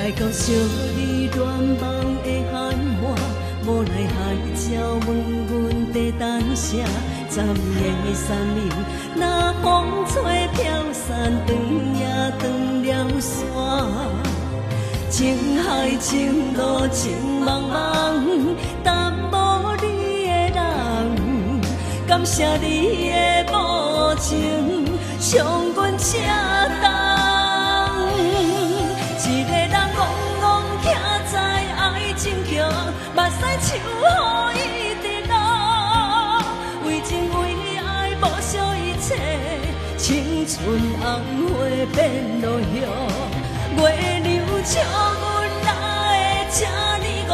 来到小你乱梦的喊我，无奈海鸟问阮在等啥？昨夜的山林，那风吹飘散，断也断了线。情海情路情茫茫，但无你的人，感谢你的无情，伤阮这重。一个人戆戆徛在爱情桥，目屎手予伊直流，为情为爱无惜一切，青春红花变落叶。月流笑阮哪会这呢戆？